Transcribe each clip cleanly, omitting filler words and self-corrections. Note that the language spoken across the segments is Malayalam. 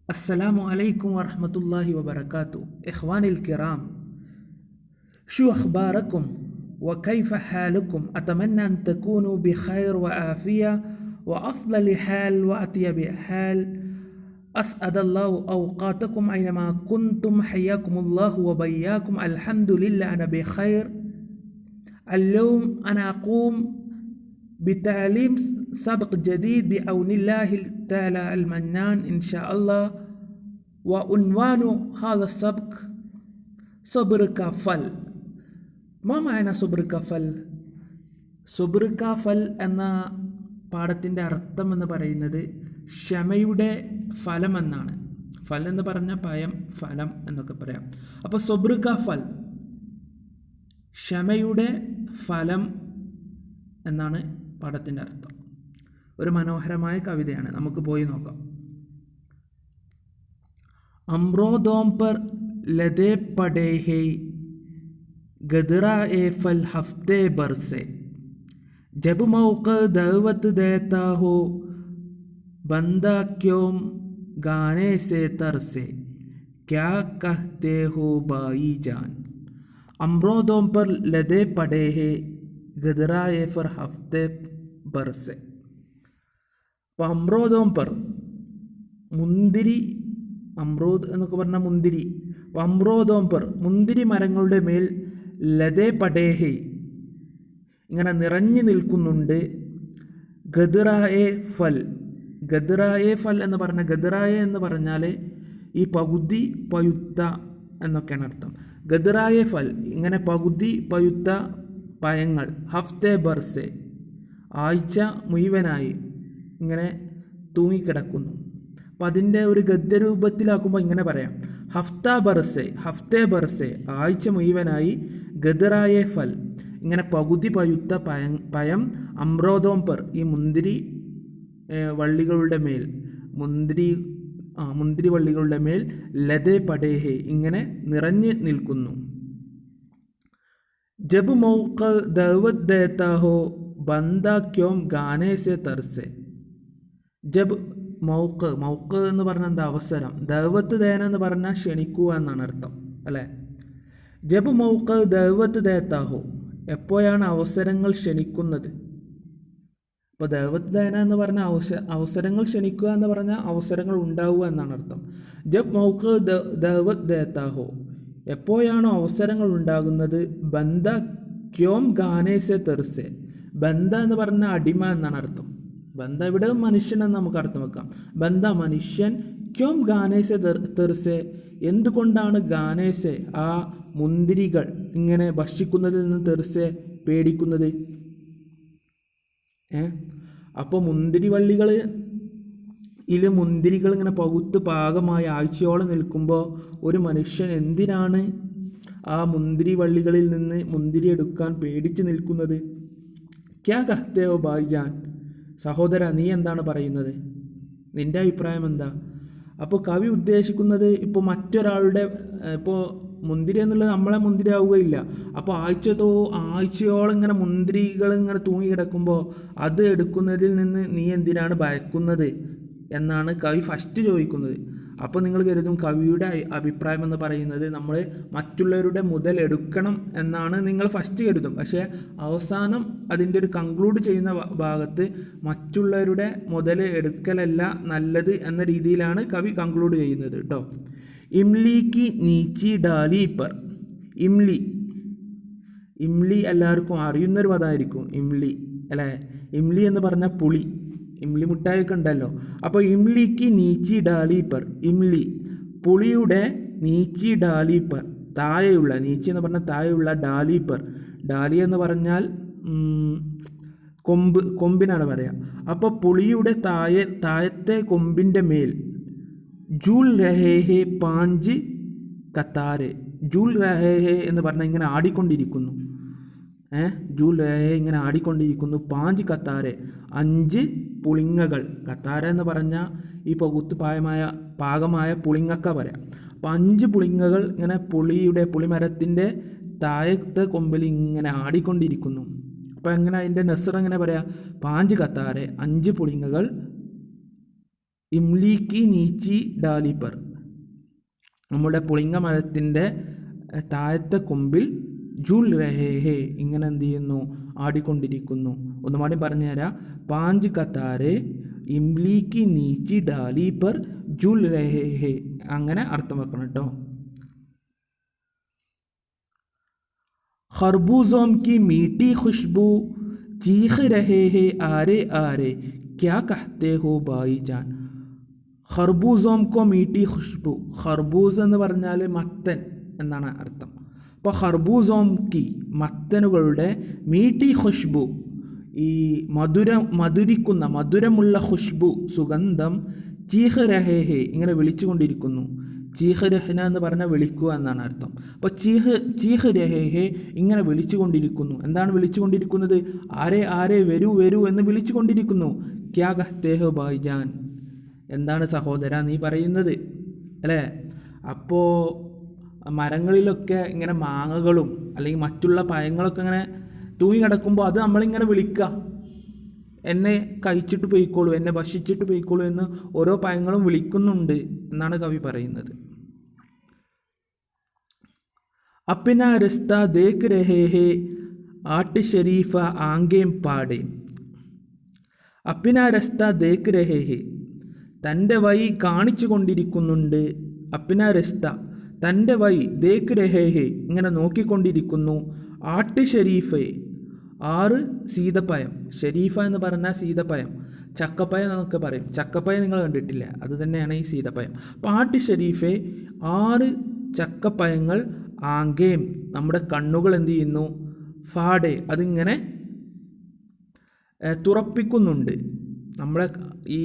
السلام عليكم ورحمة الله وبركاته. إخواني الكرام، شو أخباركم وكيف حالكم؟ أتمنى أن تكونوا بخير وعافية وأفضل حال وأطيب حال. أسعد الله أوقاتكم أينما كنتم، حياكم الله وبياكم. الحمد لله أنا بخير. اليوم أنا أقوم بتعليم سبق جديد بعون الله تعالى المنان إن شاء الله، وعنوان هذا السبق صبر كفل. ما معنى صبر كفل؟ صبر كفل എന്ന പാഠത്തിൻ്റെ അർത്ഥം എന്ന് പറയുന്നത് ക്ഷമയുടെ ഫലം എന്നാണ്. ഫലം എന്ന് പറഞ്ഞാൽ പയം, ഫലം എന്നൊക്കെ പറയാം. അപ്പോൾ സബ്ർ കാ ഫൽ, ക്ഷമയുടെ ഫലം എന്നാണ് പാഠത്തിൻ്റെ അർത്ഥം. ഒരു മനോഹരമായ കവിതയാണ്, നമുക്ക് പോയി നോക്കാം. അമ്രോദോം പർ ലദേ പടേ ഹേ ഗദറാ എ ഫൽ ഹഫ്തേ ബർസെ ജബ് മൗഖ ദഅവത് ദേതാ ഹോ ബന്ദാ ക്യോം ഗാനെ സേ തർസെ ക്യാ കഹ്തേ ഹോ ഭായി ജാൻ. അമ്രോദോം പർ ലദേ പടേ ഹേ ഗദറായ ഫർ ഹഫ്തെ ബർസെ. അപ്പോൾ അമ്രോദോം പർ, മുന്തിരി, അമ്രോദ് എന്നൊക്കെ പറഞ്ഞാൽ മുന്തിരി. അപ്പോൾ അമ്രോദോം പർ, മുന്തിരി മരങ്ങളുടെ മേൽ, ലതേ പടേഹെ, ഇങ്ങനെ നിറഞ്ഞു നിൽക്കുന്നുണ്ട്. ഗദറായ ഫൽ, ഗദറായ ഫൽ എന്ന് പറഞ്ഞാൽ, ഗദറായ എന്ന് പറഞ്ഞാൽ ഈ പകുതി പയുത്ത എന്നൊക്കെയാണ് അർത്ഥം. ഗദറായ ഫൽ, ഇങ്ങനെ പകുതി പയുത്ത പയങ്ങൾ. ഹഫ്തെ ബർസെ, ആഴ്ച മുഴുവനായി ഇങ്ങനെ തൂങ്ങിക്കിടക്കുന്നു. അപ്പം അതിൻ്റെ ഒരു ഗദ്യരൂപത്തിലാക്കുമ്പോൾ ഇങ്ങനെ പറയാം, ഹഫ്ത ബർസെ, ഹഫ്തെ ബർസെ, ആഴ്ച മുഴുവനായി. ഗദറായ ഫൽ, ഇങ്ങനെ പകുതി പയുത്ത പയം. അമ്രോദോം പർ, ഈ മുന്തിരി വള്ളികളുടെ മേൽ, മുന്തിരി വള്ളികളുടെ മേൽ. ലതേ പടേഹെ, ഇങ്ങനെ നിറഞ്ഞു നിൽക്കുന്നു. ജബ് മൗഖ ദഅവത് ദേതാ ഹോ ബന്ദാ ക്യോം ഗാനെ സെ തർസെ. ജബ് മൗഖ, മൗഖ എന്ന് പറഞ്ഞാൽ എന്താ? അവസരം. ദഅവത്ത് ദേന എന്ന് പറഞ്ഞാൽ ക്ഷണിക്കുക എന്നാണ് അർത്ഥം, അല്ലേ? ജബ് മൗഖ ദഅവത് ദേതാ ഹോ, എപ്പോഴാണ് അവസരങ്ങൾ ക്ഷണിക്കുന്നത്? അപ്പോൾ ദഅവത്ത് ദേന എന്ന് പറഞ്ഞാൽ അവസരങ്ങൾ ക്ഷണിക്കുക എന്ന് പറഞ്ഞാൽ അവസരങ്ങൾ ഉണ്ടാവുക എന്നാണ് അർത്ഥം. ജബ് മൗഖ ദഅവത് ദേതാ ഹോ, എപ്പോഴാണോ അവസരങ്ങൾ ഉണ്ടാകുന്നത്. ബന്ദ ക്യോം ഗാനേസെ തെർസെ, ബന്ദ എന്ന് പറഞ്ഞാൽ അടിമ എന്നാണ് അർത്ഥം. ബന്ദ ഇവിടെ മനുഷ്യൻ എന്ന് നമുക്ക് അർത്ഥം വെക്കാം. ബന്ദ മനുഷ്യൻ. ക്യോം ഗാനേസെ തെർസെ, എന്തുകൊണ്ടാണ് ഗാനേസെ ആ മുന്തിരികൾ ഇങ്ങനെ ഭക്ഷിക്കുന്നതിൽ നിന്ന് തെർസെ പേടിക്കുന്നത്? അപ്പോൾ മുന്തിരി വള്ളികൾ മുന്തിരികൾ ഇങ്ങനെ പകുത്ത് പാകമായി ആഴ്ചയോളം നിൽക്കുമ്പോൾ ഒരു മനുഷ്യൻ എന്തിനാണ് ആ മുന്തിരി വള്ളികളിൽ നിന്ന് മുന്തിരി എടുക്കാൻ പേടിച്ച് നിൽക്കുന്നത്? ക്യാ കഹ്തേ ഹോ ഭായിജാൻ, സഹോദര നീ എന്താണ് പറയുന്നത്? നിൻ്റെ അഭിപ്രായം എന്താ? അപ്പോൾ കവി ഉദ്ദേശിക്കുന്നത്, ഇപ്പോൾ മറ്റൊരാളുടെ, ഇപ്പോൾ മുന്തിരി എന്നുള്ളത് നമ്മളെ മുന്തിരി ആവുകയില്ല. അപ്പോൾ ആഴ്ചയോളം ഇങ്ങനെ മുന്തിരികൾ ഇങ്ങനെ തൂങ്ങിക്കിടക്കുമ്പോൾ അത് എടുക്കുന്നതിൽ നിന്ന് നീ എന്തിനാണ് ഭയക്കുന്നത് എന്നാണ് കവി ഫസ്റ്റ് ചോദിക്കുന്നത്. അപ്പോൾ നിങ്ങൾ കരുതും കവിയുടെ അഭിപ്രായം എന്ന് പറയുന്നത് നമ്മൾ മറ്റുള്ളവരുടെ മുതൽ എടുക്കണം എന്നാണ് നിങ്ങൾ ഫസ്റ്റ് കരുതും. പക്ഷേ അവസാനം അതിൻ്റെ ഒരു കൺക്ലൂഡ് ചെയ്യുന്ന ഭാഗത്ത് മറ്റുള്ളവരുടെ മുതൽ എടുക്കലല്ല നല്ലത് എന്ന രീതിയിലാണ് കവി കൺക്ലൂഡ് ചെയ്യുന്നത് കേട്ടോ. ഇംലിക്ക് നീച്ചി ഡാലി പർ. ഇംലി എല്ലാവർക്കും അറിയുന്നൊരു പദമായിരിക്കും, ഇംലി അല്ലേ? ഇംലി എന്ന് പറഞ്ഞാൽ പുളി, ഇംലി മിഠായിയൊക്കെ ഉണ്ടല്ലോ. അപ്പോൾ ഇംലിക്ക് നീച്ചി ഡാലി പർ, ഇംലി പുളിയുടെ, നീച്ചി ഡാലി പർ താഴെയുള്ള, നീച്ചി എന്ന് പറഞ്ഞാൽ താഴെയുള്ള, ഡാലി പർ, ഡാലി എന്ന് പറഞ്ഞാൽ കൊമ്പിനാണ് പറയുക. അപ്പോൾ പുളിയുടെ താഴത്തെ കൊമ്പിൻ്റെ മേൽ. ജൂൽ രഹേ ഹേ പാഞ്ച് കത്താരെ. ജൂൽ രഹേ ഹേ എന്ന് പറഞ്ഞാൽ ഇങ്ങനെ ആടിക്കൊണ്ടിരിക്കുന്നു. ജൂൽ രഹേ ഇങ്ങനെ ആടിക്കൊണ്ടിരിക്കുന്നു. പാഞ്ച് കത്താരെ, 5 പുളിങ്ങകൾ. കത്താര എന്ന് പറഞ്ഞാൽ ഈ പകുത്ത് പാകമായ പുളിങ്ങക്ക പറയാം. അപ്പോൾ 5 പുളിങ്ങകൾ ഇങ്ങനെ പുളിമരത്തിൻ്റെ താഴത്തെ കൊമ്പിൽ ഇങ്ങനെ ആടിക്കൊണ്ടിരിക്കുന്നു. അപ്പോൾ എങ്ങനെ അതിൻ്റെ നെസർ എങ്ങനെ പറയാം? 5 കത്താരെ, 5 പുളിങ്ങകൾ ഇംലി കി നീച്ചി ഡാലി പർ, നമ്മുടെ പുളിങ്ങ മരത്തിൻ്റെ താഴത്തെ കൊമ്പിൽ ജൂൽ രഹേ ഹേ, ഇങ്ങനെ എന്ത് ചെയ്യുന്നു, ആടിക്കൊണ്ടിരിക്കുന്നു. ഒന്നുമാടി പറഞ്ഞുതരാം. 5 കത്താരെ ഇംലി കി നീച്ചി ഡാലി പർ ജൂൽ രഹേ ഹേ, അങ്ങനെ അർത്ഥം വെക്കണം കേട്ടോ. खरबूजों की मीठी खुशबू चीख रहे हैं आरे आरे क्या कहते हो भाईजान. ഖർബൂസോം കോ മീട്ടി ഖുഷ്ബു, ഖർബൂസ് എന്ന് പറഞ്ഞാൽ മത്തൻ എന്നാണ് അർത്ഥം. അപ്പോൾ ഖർബൂസോം കി, മത്തനുകളുടെ, മീട്ടി ഖുഷ്ബു, ഈ മധുരിക്കുന്ന മധുരമുള്ള ഖുഷ്ബു, സുഗന്ധം, ചീഹ് രഹേഹെ, ഇങ്ങനെ വിളിച്ചുകൊണ്ടിരിക്കുന്നു. ചീഹ് രഹ്ന എന്ന് പറഞ്ഞാൽ വിളിക്കുക എന്നാണ് അർത്ഥം. അപ്പോൾ ചീഹ് രഹേഹെ, ഇങ്ങനെ വിളിച്ചുകൊണ്ടിരിക്കുന്നു. എന്താണ് വിളിച്ചുകൊണ്ടിരിക്കുന്നത്? ആരെ ആരെ വരൂ വരൂ എന്ന് വിളിച്ചുകൊണ്ടിരിക്കുന്നു. ക്യാ കഹ്തേ ഹോ ഭായിജാൻ, എന്താണ് സഹോദര നീ പറയുന്നത്, അല്ലേ? അപ്പോൾ മരങ്ങളിലൊക്കെ ഇങ്ങനെ മാങ്ങകളും അല്ലെങ്കിൽ മറ്റുള്ള പഴങ്ങളൊക്കെ ഇങ്ങനെ തൂങ്ങി കിടക്കുമ്പോൾ അത് നമ്മളിങ്ങനെ വിളിക്കുക, എന്നെ കഴിച്ചിട്ട് പോയിക്കോളൂ, എന്നെ ഭക്ഷിച്ചിട്ട് പോയിക്കോളൂ എന്ന് ഓരോ പഴങ്ങളും വിളിക്കുന്നുണ്ട് എന്നാണ് കവി പറയുന്നത്. അപ്പിന രസ്ത ദേഖ് രഹേ ഹേ ആട്ട് ഷരീഫ ആംഗേം പാടേ. അപ്പിന രസ്ത ദേഖ് രഹേ ഹേ, തൻ്റെ വഴി കാണിച്ചു കൊണ്ടിരിക്കുന്നുണ്ട്. അപ്പിന രസ്ത, തൻ്റെ വഴി, ദേഖ് രഹേ ഹേ, ഇങ്ങനെ നോക്കിക്കൊണ്ടിരിക്കുന്നു. ആട്ട് ഷരീഫെ, 6 സീതപ്പഴം. ഷരീഫ എന്ന് പറഞ്ഞാൽ സീതപ്പഴം, ചക്കപ്പഴം എന്നൊക്കെ പറയും. ചക്കപ്പഴം നിങ്ങൾ കണ്ടിട്ടില്ല, അത് തന്നെയാണ് ഈ സീതപ്പഴം. പാട്ട് ഷരീഫെ, 6 ചക്കപ്പഴങ്ങൾ, ആംഗേം, നമ്മുടെ കണ്ണുകൾ എന്ത് ചെയ്യുന്നു, ഫാഡെ, അതിങ്ങനെ തുറപ്പിക്കുന്നുണ്ട്. നമ്മളെ ഈ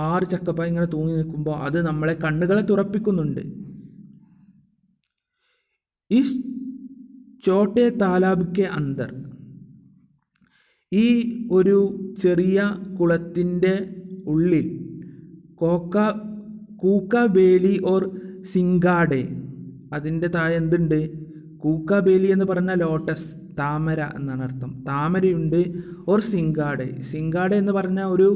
6 ചക്കപ്പഴം ഇങ്ങനെ തൂങ്ങി നിൽക്കുമ്പോൾ അത് നമ്മളെ കണ്ണുകളെ തുറപ്പിക്കുന്നുണ്ട്. ഈ ചോട്ടെ താലാബ് കെ അന്തർ, ഈ ഒരു ചെറിയ കുളത്തിൻ്റെ ഉള്ളിൽ, കൂക്ക ബേലി ഓർ സിംഗാഡെ, അതിൻ്റെ താഴെ എന്തുണ്ട്? കൂക്ക ബേലി എന്ന് പറഞ്ഞാൽ ലോട്ടസ്, താമര എന്നാണ് അർത്ഥം. താമരയുണ്ട്. ഓർ സിംഗാഡെ, സിംഗാഡെ എന്ന് പറഞ്ഞാൽ ഒരു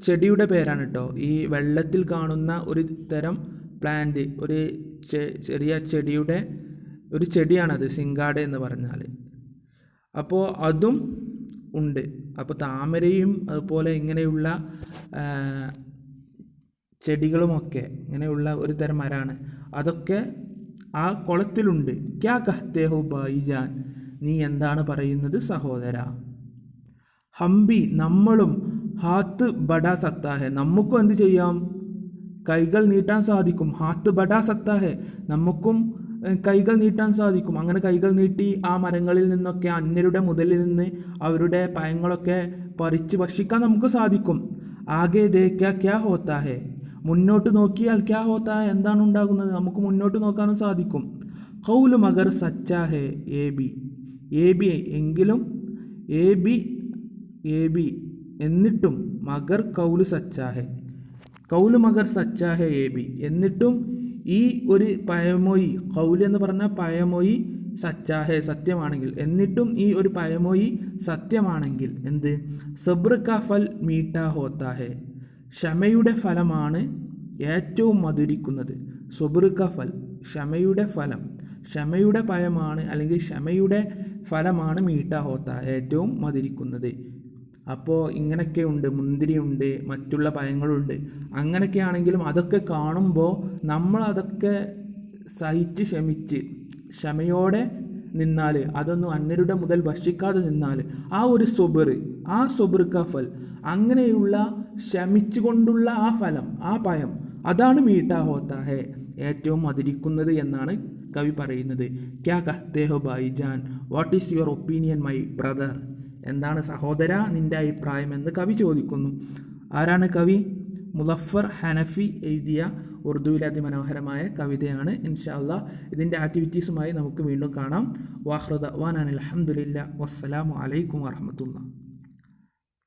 ചെടിയുടെ പേരാണ് കേട്ടോ. ഈ വെള്ളത്തിൽ കാണുന്ന ഒരു തരം പ്ലാന്റ്, ഒരു ചെറിയ ചെടിയുടെ ഒരു ചെടിയാണത് സിംഗാഡെ എന്ന് പറഞ്ഞാൽ. അപ്പോൾ അതും ഉണ്ട്. അപ്പോൾ താമരയും അതുപോലെ ഇങ്ങനെയുള്ള ചെടികളുമൊക്കെ ഇങ്ങനെയുള്ള ഒരു തരം മരമാണ്. അതൊക്കെ ആ കുളത്തിലുണ്ട്. ക്യാ കഹ്തേ ഹോ ഭായിജാൻ, നീ എന്താണ് പറയുന്നത് സഹോദര. ഹംബി, നമ്മളും, ഹാത്ത് ബഡാ സത്താഹെ, നമുക്കും എന്ത് ചെയ്യാം, കൈകൾ നീട്ടാൻ സാധിക്കും. ഹാത്ത് ബഡാ സത്താഹെ, നമുക്കും കൈകൾ നീട്ടാൻ സാധിക്കും. അങ്ങനെ കൈകൾ നീട്ടി ആ മരങ്ങളിൽ നിന്നൊക്കെ, അന്യരുടെ മുതലിൽ നിന്ന് അവരുടെ പഴങ്ങളൊക്കെ പറിച്ച് ഭക്ഷിക്കാൻ നമുക്ക് സാധിക്കും. ആകെ ദേഖ്യാ ക്യാ ഹോത്താ ഹെ, മുന്നോട്ട് നോക്കിയാൽ ക്യാ ഹോത്താ ഹെ, എന്താണ് ഉണ്ടാകുന്നത്, നമുക്ക് മുന്നോട്ട് നോക്കാനും സാധിക്കും. ഖൗലു മഗർ സച്ചാ ഹെ എ ബി, എങ്കിലും, എ ബി എന്നിട്ടും, മഗർ കൗലു സച്ചാ ഹെ, കൗലു മഗർ സച്ചാ ഹെ എ ബി, എന്നിട്ടും ഈ ഒരു പഴമൊഴി, കൗല് എന്ന് പറഞ്ഞാൽ പഴമൊഴി, സച്ചാഹെ സത്യമാണെങ്കിൽ, എന്നിട്ടും ഈ ഒരു പഴമൊഴി സത്യമാണെങ്കിൽ എന്ത്, സബ്ർ കാ ഫൽ മീഠാ ഹോത്താ ഹെ, ക്ഷമയുടെ ഫലമാണ് ഏറ്റവും മധുരിക്കുന്നത്. സബ്ർ കാ ഫൽ, ക്ഷമയുടെ ഫലം, ക്ഷമയുടെ പഴമാണ് അല്ലെങ്കിൽ ക്ഷമയുടെ ഫലമാണ് മീഠാ ഹോത്താ, ഏറ്റവും മധുരിക്കുന്നത്. അപ്പോൾ ഇങ്ങനെയൊക്കെ ഉണ്ട്, മുന്തിരിയുണ്ട്, മറ്റുള്ള പഴങ്ങളുണ്ട്. അങ്ങനെയൊക്കെ ആണെങ്കിലും അതൊക്കെ കാണുമ്പോൾ നമ്മളതൊക്കെ സഹിച്ച് ക്ഷമയോടെ നിന്നാൽ, അതൊന്നും അന്യരുടെ മുതൽ ഭക്ഷിക്കാതെ നിന്നാൽ, ആ ഒരു സൊബർ കഫൽ, അങ്ങനെയുള്ള ക്ഷമിച്ചുകൊണ്ടുള്ള ആ ഫലം, ആ പഴം, അതാണ് മീഠാ ഹോത്താ ഹെ, ഏറ്റവും മധുരിക്കുന്നത് എന്നാണ് കവി പറയുന്നത്. ക്യാ കഹ്തേ ഹോ ഭായിജാൻ, what is your opinion my brother, എന്താണ് സഹോദര നിൻ്റെ അഭിപ്രായം എന്ന് കവി ചോദിക്കുന്നു. ആരാണ് കവി? മുളഫർ ഹനഫി എഴുതിയ ഉറുദുവിലെ അതിമനോഹരമായ കവിതയാണ്. ഇൻഷാ അല്ലാഹ് ഇതിൻ്റെ ആക്ടിവിറ്റീസുമായി നമുക്ക് വീണ്ടും കാണാം. വാഹ്റ ദഅ്വാനാ അൽഹംദുലില്ലാഹി വസ്സലാമു അലൈക്കും വറഹ്മത്തുള്ളാഹി.